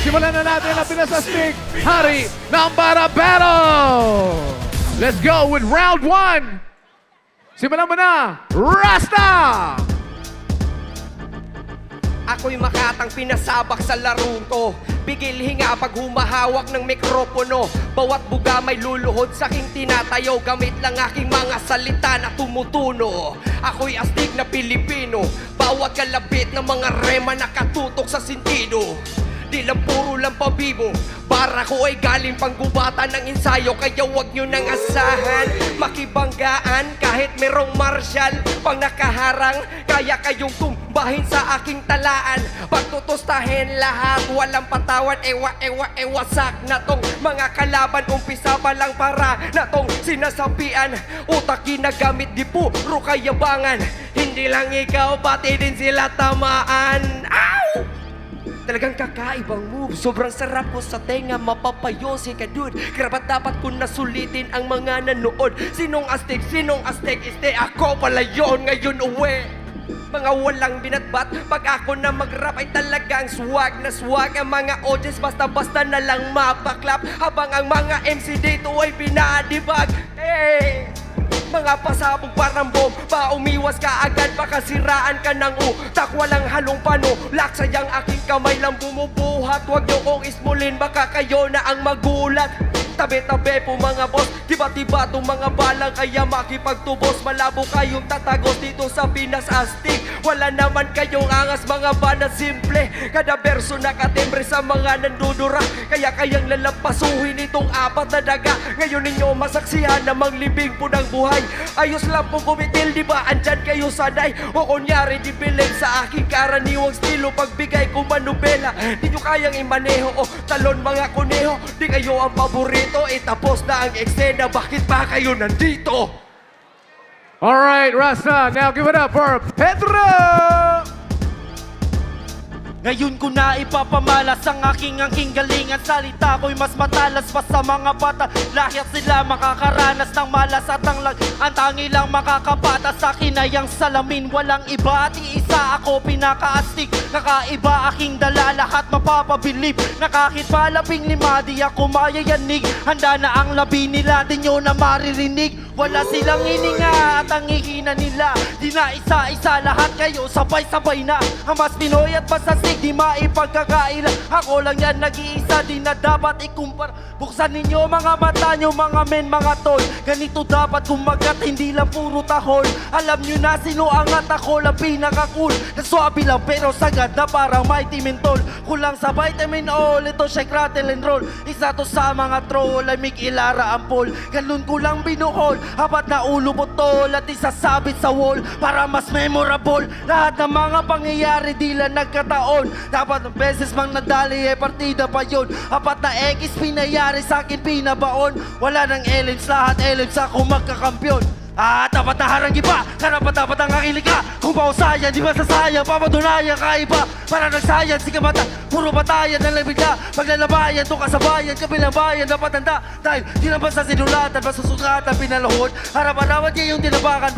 simulan na natin ang pinasastig hari ng Bara Battle! Let's go with round 1! Simulan mo na, Rasta! Ako'y makatang pinasabak sa larong to. Bigil hinga pag humahawak ng mikropono. Bawat buga may luluhod sa aking tinatayo. Gamit lang aking mga salita na tumutuno. Ako'y astig na Pilipino. Bawat kalabit ng mga rema nakatutok sa sentido. Di lang puro lang pabibo. Para ko ay galing panggubatan ng ensayo. Kaya wag nyo nang asahan makibanggaan kahit merong martial pang nakaharang. Kaya kayong tumbahin sa aking talaan. Pagtutustahin lahat, walang patawan. Wasak na tong mga kalaban. Umpisa pa lang para na tong sinasabihan. Utak ginagamit di puro kayabangan. Hindi lang ikaw, pati din sila tamaan. Ow! Talagang kakaibang move. Sobrang sarap ko sa tenga. Mapapayosi ka dude. Karapat dapat ko nasulitin ang mga nanood. Sinong astig? Sinong astig? Ako pala yun. Ngayon uwi. Mga walang binatbat. Pag ako na mag-rap ay talagang swag na swag. Ang mga audience basta-basta na lang mapaklap. Habang ang mga MC dito ay binadibag. Hey! Mga pasabog parang bomba. Umiwas ka agad, baka siraan ka ng utak. Walang halong panulak, sayang aking kamay lang bumubuhat. Huwag niyo kong ismulin, baka kayo na ang magulat. Tabi-tabi po mga boss, tiba-tiba itong mga balang. Kaya makipagtubos, malabo kayong tatagos dito sa Pinas Astig. Wala naman kayong angas, mga banat simple. Kada verso nakatembre sa mga nandudura. Kaya kayang lalampasuhin itong apat na daga. Ngayon ninyo masaksihan na manglibing po ng buhay. Ayos lang po kumitil, di ba? Andyan kayo sanay. O kunyari, di bilig sa aking karaniwang estilo. Pagbigay ko manubela, di nyo kayang imaneho. O talon mga kuneho, di kayo ang paborito. Tapos na ang eksena, bakit pa kayo nandito? Alright, Rasta, now give it up for Pedro! Ngayon ko na ipapamalas ang aking galingan. Salita ko'y mas matalas pa sa mga bata. Lahat sila makakaranas ng malas at ang tangi lang makakapatas. Sa akin ay ang salamin, walang iba at iisa ako pinakaastig. Kakaiba aking dala, lahat mapapabilib. Na kahit palabing lima, di ako mayayanig. Handa na ang labi nila, di nyo na maririnig. Wala silang hininga at ang hihina nila. Di na isa-isa, lahat kayo sabay-sabay na. Ang mas Pinoy at masasig, di maipagkakaila. Ako lang yan nag-iisa, di na dapat ikumpara. Buksan ninyo mga mata nyo, mga men, mga tol. Ganito dapat kumagat, hindi lang puro tahol. Alam nyo na sino angat, ako lang pinaka-cool. Naswabi lang pero sagad na parang mighty mentol. Kulang sa vitamin all, ito siya rattle and roll. Isa to sa mga troll, ay mig ilara ampol. Ganun ko lang binuhol, apat na ulo botol at isasabit sa wall para mas memorable. Lahat ng mga pangyayari di lang nagkataon. Dapat ng beses mang nadali partida pa yun. Apat na X pinayari sa akin pinabaon. Wala nang aliens, lahat aliens ako magkakampyon. Dapat na harang iba, karapat-dapat ang aking liga. Kung pausayan, di ba sasayang, papatunayan ka iba. Para nagsayan, sige mata, puro batayan ng labigla. Paglalabayan, itong kasabayan, kabilang bayan, dapat handa. Dahil di naman sa sinulatan, masusugatan, pinalahod. Harap-harapan niya yung tinabakan,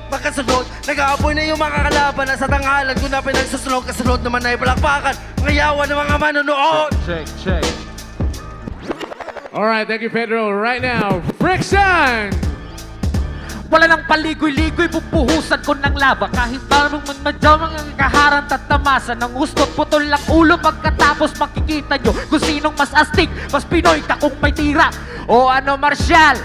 magkasunod, nag-aapoy na yung mga kalaban. Sa tanghalan ko na pinagsusunod, kasunod naman ay palakpakan. Ngayawan ng mga manonood. Check. Alright, thank you, Pedro. Right now, Friction! Wala nang paligoy-ligoy, bubuhusan ko ng lava. Kahit parang magmadyaw mga kaharang tatamasan. Ang gusto't putol lang ulo, pagkatapos makikita nyo kung sinong mas astig, mas Pinoy ka kung may tira. O ano, Marshall?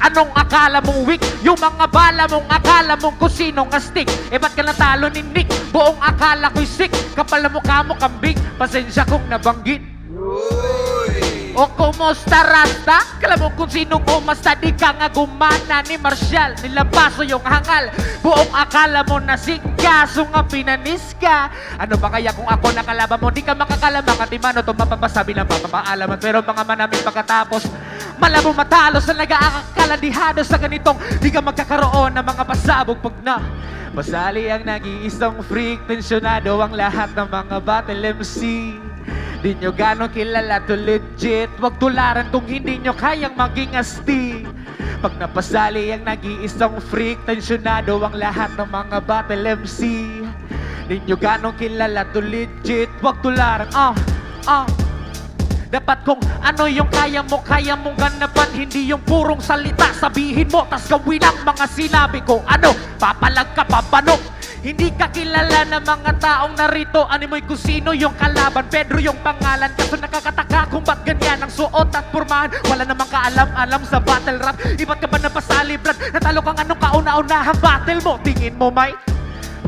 Anong akala mong weak? Yung mga bala mong akala mong kung sinong astig. Ba't ka natalo ni Nick? Buong akala ko'y sick. Kapal na mukha mo kambing, pasensya kong nabanggit. O kumusta Rasta? Kala mo kung sinong umasta, di ka nga gumana ni Marshall. Nilabaso yung hangal, buong akala mo na kaso nga pinanis ka. Ano ba kaya kung ako nakalaban mo? Di ka makakalamang at imano ito mapapasabi ng papaalaman. Pero mga manaming pagkatapos malabo matalo sa nag-aakaladihado sa ganitong di ka magkakaroon ng mga pasabog pag na masali ang nag-iisang freak. Tensyonado ang lahat ng mga battle MC. Di nyo gano'ng kilala to legit. Huwag tularan kung hindi nyo kayang maging astig. Pag napasali ang nag-iisang freak, tensyonado ang lahat ng mga battle MC. Di nyo gano'ng kilala to legit. Huwag tularan, Dapat kung ano yung kaya mong ganapan. Hindi yung purong salita, sabihin mo tas gawin ang mga sinabi ko. Ano, papalag ka, papanok. Hindi ka kilala ng mga taong narito. Animoy kung sino yung kalaban, Pedro yung pangalan. Kaso nakakataka kung ba't ganyan ang suot at pormahan. Wala namang kaalam-alam sa battle rap. Iba't ka ba napasali, Brad? Natalo kang anong kauna-unahang battle mo? Tingin mo may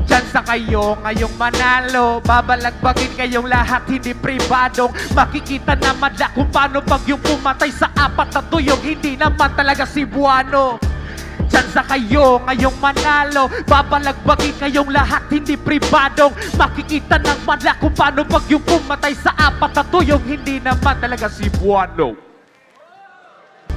chance sa kayo ngayong manalo. Babalagbagin kayong lahat, hindi pribadong makikita na madla kung paano pag yung pumatay sa apat na tuyong. Hindi naman talaga si Buano. Chance sa kayo ngayong manalo. Babalagbagin kayong lahat, hindi pribadong makikita ng madla kung paano pag yung pumatay sa apat na tuyong. Hindi naman talaga si Buano.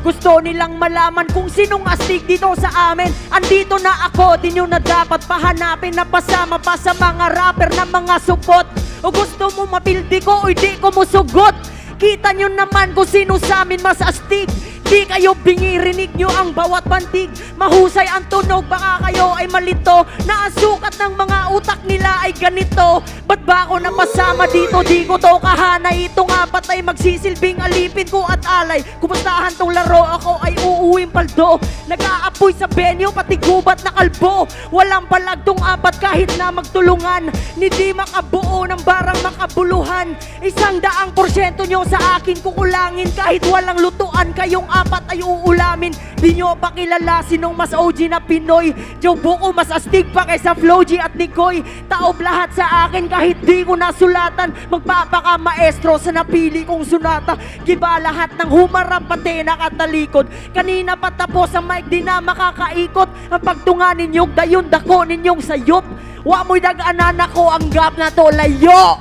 Gusto nilang malaman kung sinong astig dito sa amin. Andito na ako, di nyo na dapat pahanapin na pasama pa sa mga rapper na mga supot. O gusto mo mapildi ko o di ko mo sugot. Kita nyo naman kung sino sa amin mas astig. Di kayo bingi, rinig nyo ang bawat bantig. Mahusay ang tunog, baka kayo ay malito na ang sukat ng mga utak nila ay ganito. Ba't ba ako napasama dito? Di ko to kahanay. Itong apat ay magsisilbing alipin ko at alay. Kumustahan tong laro, ako ay uuwing paldo. Nag-aapoy sa venue, pati gubat na kalbo. Walang palag tong apat kahit na magtulungan. Hindi makabuo ng barang makabuluhan. 100% nyo sa akin kukulangin. Kahit walang lutuan, kayong apat ay uulamin. Di nyo pa kilala sinong mas OG na Pinoy. Joe Buko mas astig pa kaysa Flo G at Nicoy. Taob lahat sa akin kahit di ko nasulatan. Magpapaka maestro sa napili kong sunata. Giba lahat ng humarap pati nakatalikod. Kanina pa tapos ang mic di na makakaikot. Ang pagtunga ninyong dayon dako ninyong sayop. Wa mo'y dag-anan ako ang gap na to layo.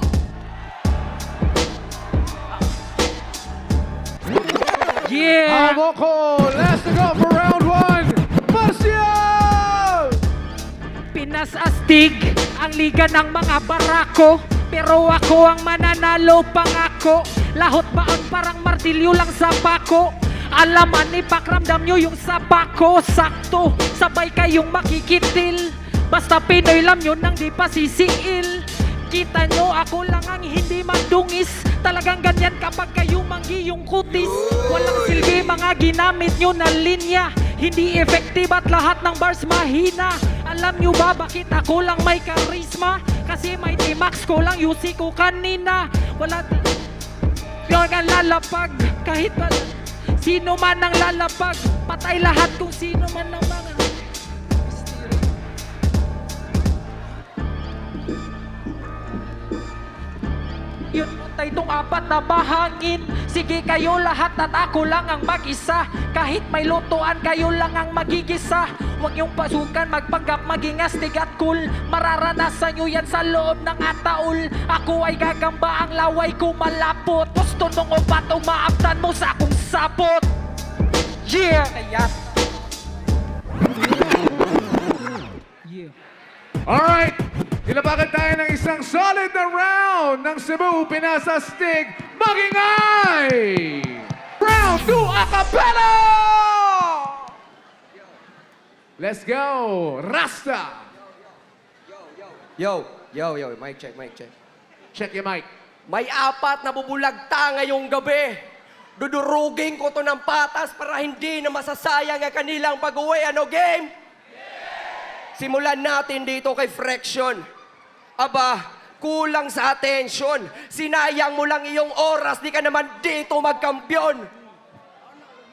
Yeah! Haboko, let's go for round one. Marcial! Pinas astig ang liga ng mga barako. Pero ako ang mananalo pangako. Lahot baon parang martilyo lang sa pako. Alaman ni pakramdam nyo yung sabako. Sakto, sabay kayong makikitil. Basta Pinoy lam yun nang di pa sisiil. Kita nyo ako lang ang hindi madungis. Talagang ganyan kapag kayo manggi yung kutis. Walang silbi mga ginamit nyo na linya. Hindi effective at lahat ng bars mahina. Alam nyo ba bakit ako lang may karisma? Kasi may T-Max ko lang yusi ko kanina. Wala yun ang lalapag. Kahit ba sino man ang lalapag. Patay lahat kung sino man ang mga yun tay itong apat na bahangin. Sige kayo lahat at ako lang ang mag-isa. Kahit may lutuan kayo lang ang magigisa. Huwag yung pasukan, magpanggap, maging astig at cool. Mararanasan nyo yan sa loob ng ataul. Ako ay gagamba, ang laway ko malapot. Gusto nung upat, umaaptan mo sa akong sapot. Yeah! Kaya Alright, ilabagan tayo ng isang solid na round ng Cebu Pinasastig Magingay! Round 2 Acapella! Let's go, Rasta! Yo, mic check. Check your mic. May apat na bubulagta ngayong gabi. Dudurugin ko to ng patas para hindi na masasayang ang kanilang pag-uwi. Ano, game? Simulan natin dito kay Frection. Aba, kulang sa atensyon. Sinayang mo lang iyong oras, di ka naman dito magkampiyon.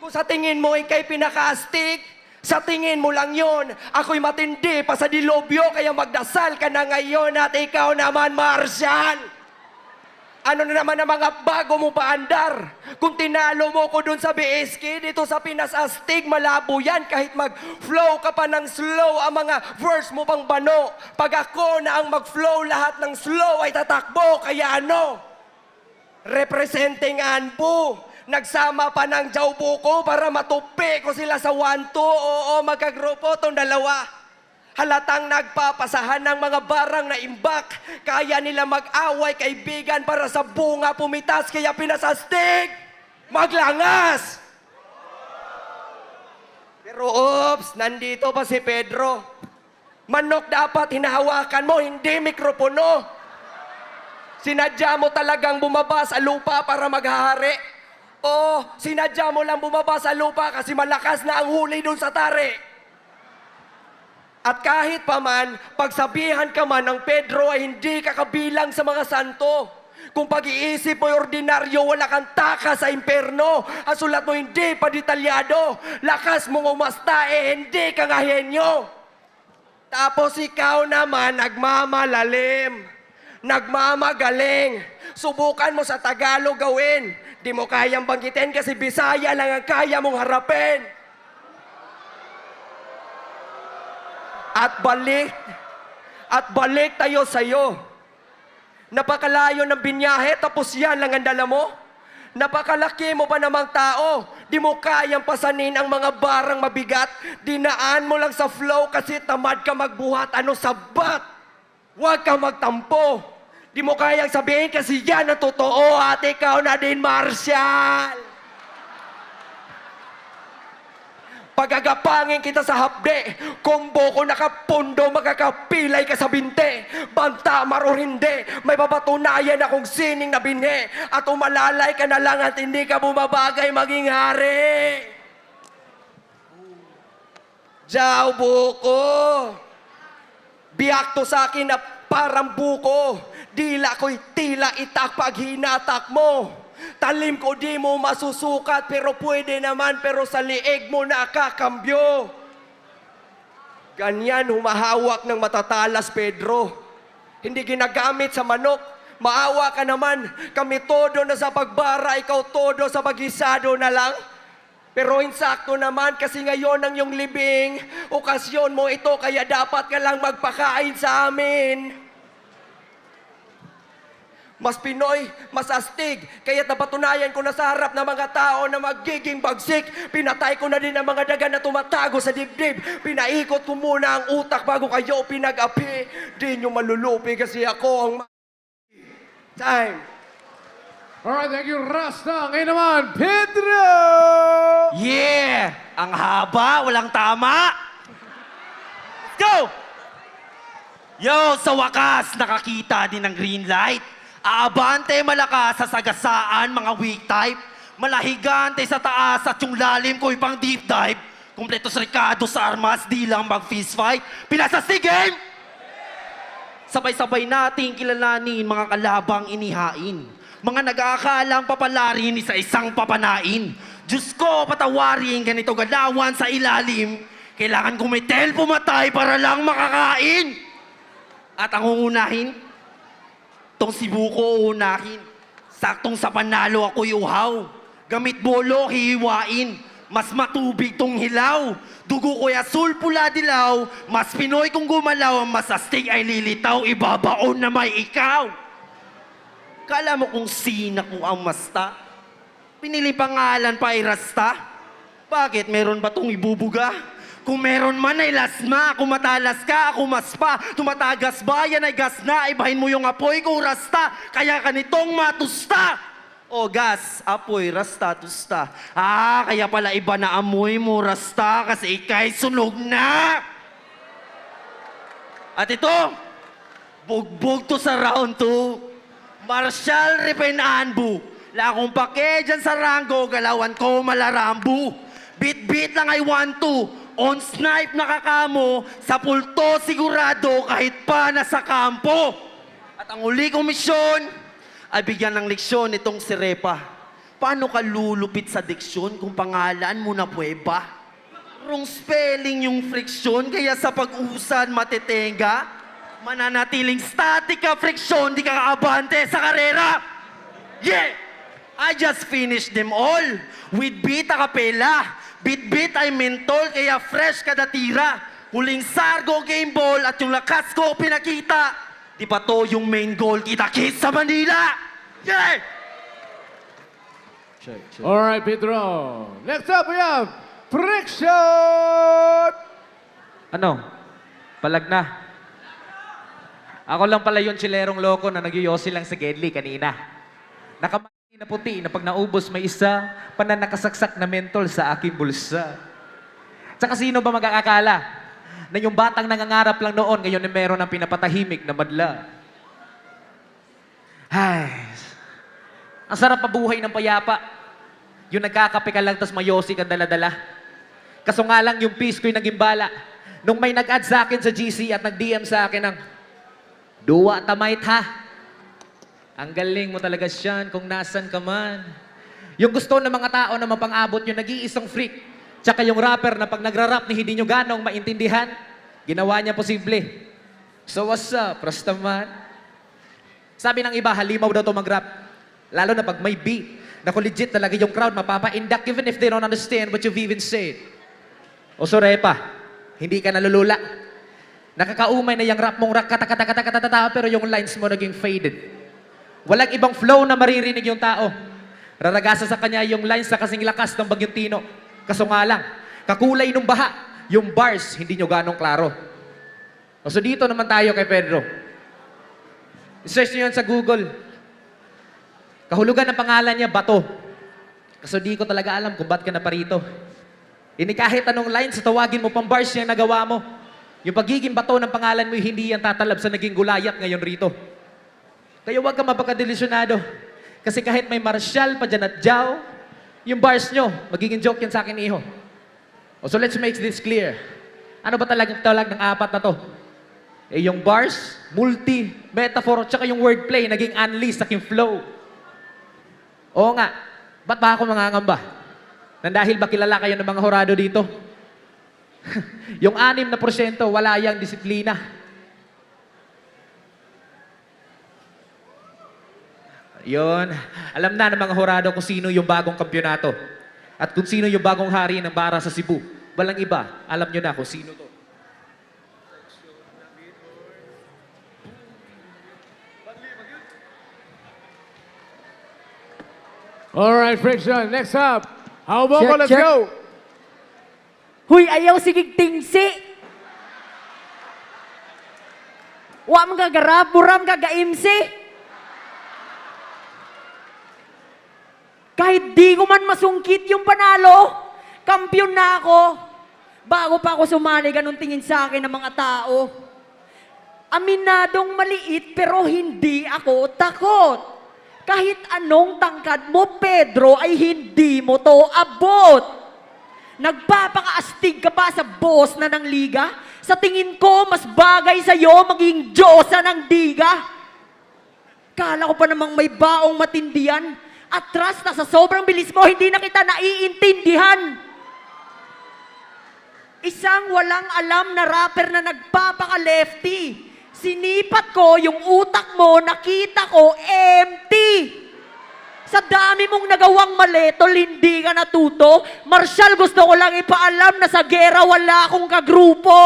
Kung sa tingin mo ikay pinaka-astig, sa tingin mo lang yon. Ako'y matindi pa sa dilobyo, kaya magdasal ka na ngayon at ikaw naman, Martial. Ano na naman ang mga bago mo paandar? Kung tinalo mo ko dun sa BSK, dito sa Pinas Astig, malabo yan. Kahit mag-flow ka pa ng slow, ang mga verse mo pang bano. Pag ako na ang mag-flow, lahat ng slow ay tatakbo. Kaya ano? Representing Anpu. Nagsama pa ng Jaubuko para matupi ko sila sa 1-2. Oo, magkagrupo tong dalawa. Halatang nagpapasahan ng mga barang na imbak. Kaya nila mag-away kaibigan para sa bunga pumitas. Kaya pinasastig, maglangas. Pero oops, nandito pa si Pedro. Manok dapat hinahawakan mo, hindi mikropono. Sinadya mo talagang bumaba sa lupa para maghahari? O sinadya mo lang bumaba sa lupa kasi malakas na ang huli dun sa tari? At kahit pa man, pagsabihan ka man ng Pedro ay hindi ka kabilang sa mga santo. Kung pag-iisip mo'y ordinaryo, wala kang taka sa imperno. Ang sulat mo hindi pa detalyado. Lakas mong umasta, hindi ka nga henyo. Tapos ikaw naman nagmamalalim, nagmamagaling. Subukan mo sa Tagalog gawin. Di mo kayang banggitin kasi Bisaya lang ang kaya mong harapin. At balik tayo sa'yo. Napakalayo ng binyahe, tapos yan lang ang dala mo? Napakalaki mo pa namang tao. Di mo kayang pasanin ang mga barang mabigat. Dinaan mo lang sa flow kasi tamad ka magbuhat. Ano sabat? Huwag ka magtampo. Di mo kayang sabihin kasi yan ang totoo at ikaw na din, Marshall. Pagagapangin kita sa hapde, kombo ko nakapundo, magkakapilay ka sa binte. Banta, maro hindi, may papatunayan akong sining na binhe. At umalalay ka na lang at hindi ka bumabagay maging hari. Jaw buko. Biyak to sa akin na parang buko. Dila ko'y tila itak pag hinatak mo. Talim ko di mo masusukat pero pwede naman pero sa liig mo nakakambyo. Ganyan humahawak ng matatalas, Pedro. Hindi ginagamit sa manok. Maawa ka naman. Kami todo na sa pagbara, ikaw todo sa pagisado na lang. Pero insakto naman kasi ngayon ang yung libing. Okasyon mo ito kaya dapat ka lang magpakain sa amin. Mas Pinoy, mas astig. Kaya napatunayan ko na sa harap ng mga tao na magiging bagsik. Pinatay ko na din ang mga daga na tumatago sa dibdib. Pinaikot ko muna ang utak bago kayo pinag-api. Di nyo malulupi kasi ako ang time. Alright, thank you, Rasta. Ngayon naman, Pedro! Yeah! Ang haba, walang tama. Let's go! Yo, sa wakas, nakakita din ng green light. Aabante malakas sa sagasaan, mga weak type. Malahigante sa taas at yung lalim ko pang deep dive. Kumpleto sa Ricardo sa armas, di lang mag-fist fight. Pinasastig game! Sabay-sabay nating kilalanin mga kalabang inihain. Mga nag-aakalang papalarin sa isang papanain. Diyos ko, patawarin ganito galawan sa ilalim. Kailangan kumitel pumatay para lang makakain. At ang uunahin, tong sibuko unahin. Saktong sa panalo ako'y uhaw. Gamit bolo, hihiwain. Mas matubig tong hilaw. Dugo ko'y asul, pula, dilaw. Mas Pinoy kung gumalaw. Mas astig ay lilitaw. Ibabaon na may ikaw. Kala mo kung sina ko ang masta? Pinili pangalan pa ay Rasta? Bakit? Meron ba tong ibubuga? Kung meron man ay lasma, kung matalas ka, ako mas pa. Tumatagas ba, yan ay gas na. Ibahin mo yung apoy ko, Rasta. Kaya ka nitong matusta. O gas, apoy, Rasta, tusta. Ah, kaya pala iba na amoy mo, Rasta, kasi ikay sunog na. At ito, bugbog to sa round 2. Marshall Repenanbu. Lakong pake dyan sa rango, galawan ko malarambu. Bit-bit lang ay 1-2. On snipe nakakamo, sa pulto sigurado kahit pa nasa kampo. At ang uli kong misyon ay bigyan ng leksyon itong si Repa. Paano ka lulupit sa diksyon kung pangalan mo na Pueba? Wrong spelling yung friksyon, kaya sa pag-usan matetenga. Mananatiling static ka friksyon, di ka kaabante sa karera. Yeah! I just finished them all with beat a cappella. Bit-bit ay mentol, kaya fresh kada tira. Huling sargo, game ball, at yung lakas ko pinakita. Di pa to yung main goal, kita-kit sa Manila! Yeah! Alright, Pedro. Next up, we have Friction! Ano? Palag na. Ako lang pala yung chilerong loko na nagyoyosi lang sa Gedli kanina. Nakamati na puti na pag naubos may isa, pananakasaksak na mentol sa aking bulsa. Tsaka sino ba magkakakala na yung batang nangangarap lang noon ngayon ay meron ng pinapatahimik na madla? Ay, ang sarap pabuhay ng payapa. Yung nagkakape ka lang tas mayosi kang dala-dala. Kaso nga lang yung peace ko'y naging bala. Nung may nag-add sa akin sa GC at nag-DM sa akin ng duwa tamait ha. Ang galing mo talaga siyan kung nasan ka man. Yung gusto ng mga tao na mapang-abot yung nag-iisang freak. Tsaka yung rapper na pag nagra-rap ni hindi nyo ganong maintindihan, ginawa niya posible. So what's up, Rastaman? Sabi ng iba, halimaw daw to mag-rap. Lalo na pag may beat. Naku legit talaga yung crowd mapapa-induct even if they don't understand what you've even said. O Sorepa, hindi ka nalulula. Nakakaumay na yung rap mong kata pero yung lines mo naging faded. Walang ibang flow na maririnig yung tao. Raragasa sa kanya yung lines na kasing lakas ng Bagyong Tino. Kaso nga lang, kakulay nung baha, yung bars hindi nyo ganong klaro. O so dito naman tayo kay Pedro. I-search nyo yan sa Google. Kahulugan ng pangalan niya, Bato. Kaso di ko talaga alam kung ba't ka naparito. Hindi kahit anong lines, tawagin mo pang bars yung nagawa mo. Yung pagiging bato ng pangalan mo, hindi yan tatalab sa naging gulayat ngayon rito. Kaya huwag ka mapagkadelisyonado. Kasi kahit may Marshall pa dyan at Jao, yung bars nyo, magiging joke yan sa akin, iho. So let's make this clear. Ano ba talagang talag ng apat na to? Eh yung bars, multi, metaphor, tsaka yung wordplay, naging unleashed, naging flow. Oo nga, ba't ba ako mangangamba? Nang dahil ba kilala kayo ng mga horado dito? Yung 6%, wala yang disiplina. Yon, alam na ng mga horado kung sino yung bagong kampyonato. At kung sino yung bagong hari ng bara sa Cebu. Walang iba, alam nyo na kung sino to. Alright, Friction. Next up. How about Check, let's check. go. Huy, ayaw sigig tingsi. Wa man gagarap, buram gagaimsi. Kahit di ko man masungkit yung panalo, kampiyon na ako. Bago pa ako sumali, ganun tingin sa akin ng mga tao. Aminadong maliit pero hindi ako takot. Kahit anong tangkad mo, Pedro, ay hindi mo to abot. Nagpapakaastig ka pa sa boss na ng liga? Sa tingin ko, mas bagay sa'yo maging Diyosa ng diga. Kala ko pa namang may baong matindihan. Atras na sa sobrang bilis mo, hindi na kita naiintindihan. Isang walang alam na rapper na nagpapaka-lefty. Sinipat ko yung utak mo, nakita ko, empty. Sa dami mong nagawang mali, tol, hindi ka natuto. Marshall, gusto ko lang ipaalam na sa gera wala akong kagrupo.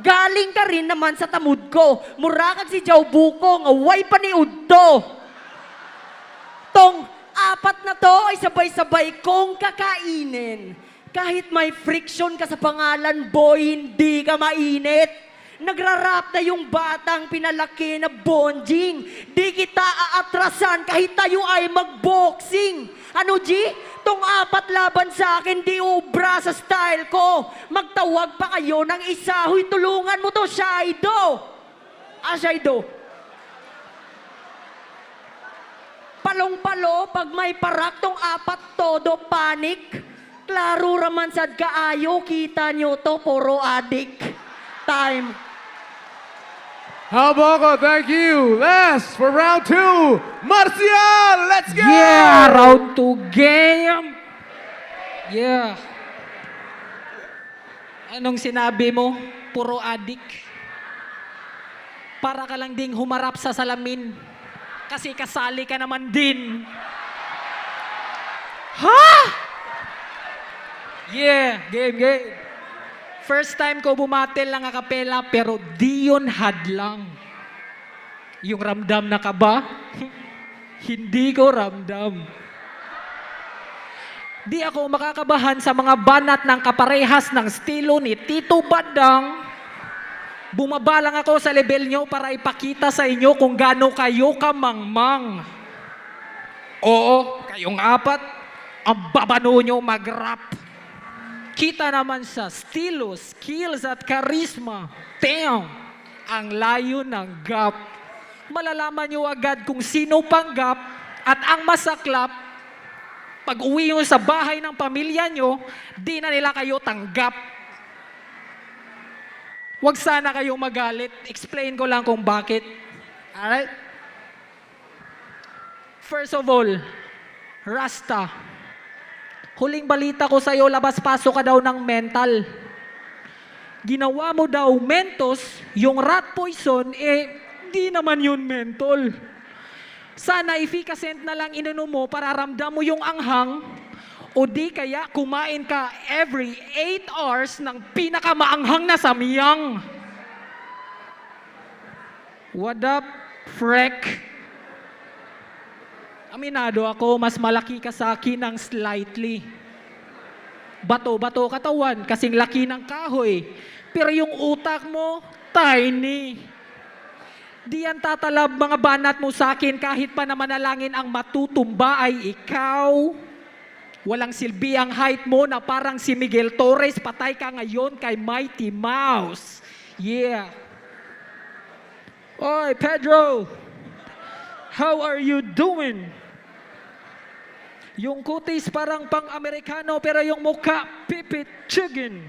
Galing ka rin naman sa tamud ko. Murakag si Joe Buko, ngaway pa ni Udto. Tong apat na to ay sabay-sabay kong kakainin. Kahit may friction ka sa pangalan, boy, hindi ka mainit. Nagrarap na yung batang pinalaki na bonjing. Di kita aatrasan kahit tayo ay magboxing. Ano, G? Tong apat laban sa akin, di ubra sa style ko. Magtawag pa kayo ng isa. Huy, tulungan mo to, Shaido. Shaido. Palong-palo, pag may parak tong apat, todo panic. Klaro raman sad kaayo, kita nyo to, puro adik. Time. How about thank you. Last for round 2. Marcial, let's go. Yeah, round 2 game. Yeah. Anong sinabi mo? Puro adik. Para ka lang ding humarap sa salamin. Kasi kasali ka naman din. Ha? Yeah, game. First time ko bumatel ng akapela pero di yun hadlang. Yung ramdam na kaba, hindi ko ramdam. Di ako makakabahan sa mga banat ng kaparehas ng estilo ni Tito Badang. Bumaba lang ako sa level nyo para ipakita sa inyo kung gaano kayo kamangmang. Oo, kayong apat, ang babano nyo mag-rap. Kita naman sa estilo, skills at charisma. Damn! Ang layo ng gap. malalaman nyo agad kung sino panggap at ang masaklap. Pag uwi nyo sa bahay ng pamilya nyo, di na nila kayo tanggap. Huwag sana kayong magalit. Explain ko lang kung bakit. Alright? First of all, Rasta. Huling balita ko sa'yo, labas-pasok ka daw ng mental. Ginawa mo daw Mentos, yung rat poison, di naman yun mentol. Sana efficacent na lang ininom mo para ramdam mo yung anghang, o di kaya kumain ka every 8 hours ng pinakamaanghang na samyang. What up, Frek? Aminado ako, mas malaki ka sa akin ng slightly. Bato-bato katawan, kasing laki ng kahoy. Pero yung utak mo, tiny. Di yan tatalab mga banat mo sa akin kahit pa na manalangin ang matutumba ay ikaw. Walang silbi ang height mo na parang si Miguel Torres, patay ka ngayon kay Mighty Mouse. Yeah. Oy, Pedro. How are you doing? Yung kutis parang pang-Amerikano pero yung mukha pipit chicken.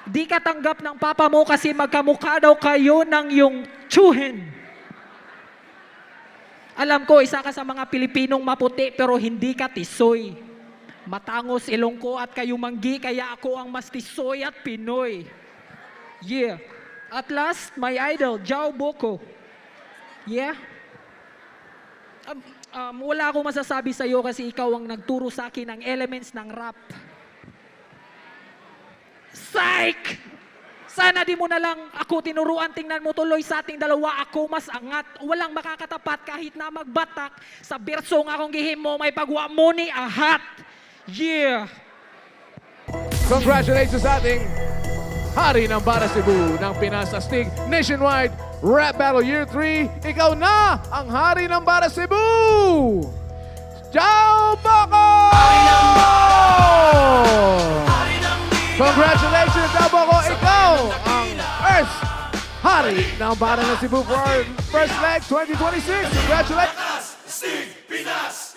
Di ka tanggap ng papa mo kasi magkamukha daw kayo ng yung tsuhin. Alam ko, isa ka sa mga Pilipinong maputi pero hindi ka tisoy. Matangos ilong ko at kayo manggi kaya ako ang mas tisoy at Pinoy. Yeah. At last, my idol, Jao Boko. Yeah. Wala akong masasabi sa iyo kasi ikaw ang nagturo sa akin ng elements ng rap. Psych! Sana di mo na lang ako tinuruan, tingnan mo tuloy sa ating dalawa, ako mas angat. Walang makakatapat kahit na magbatak. Sa bersong akong gihim mo, may pagwa mo ni ahat. Yeah! Congratulations sa ating hari ng Bara Cebu ng Pinas Astig Nationwide Rap Battle Year 3. Ikaw na ang hari ng Bara Cebu! Jao Boko! Congratulations, Jao Boko! Ikaw ang first hari ng Bara ng Cebu for our first leg 2026. Congratulations! Pinas, Stig, Pinas.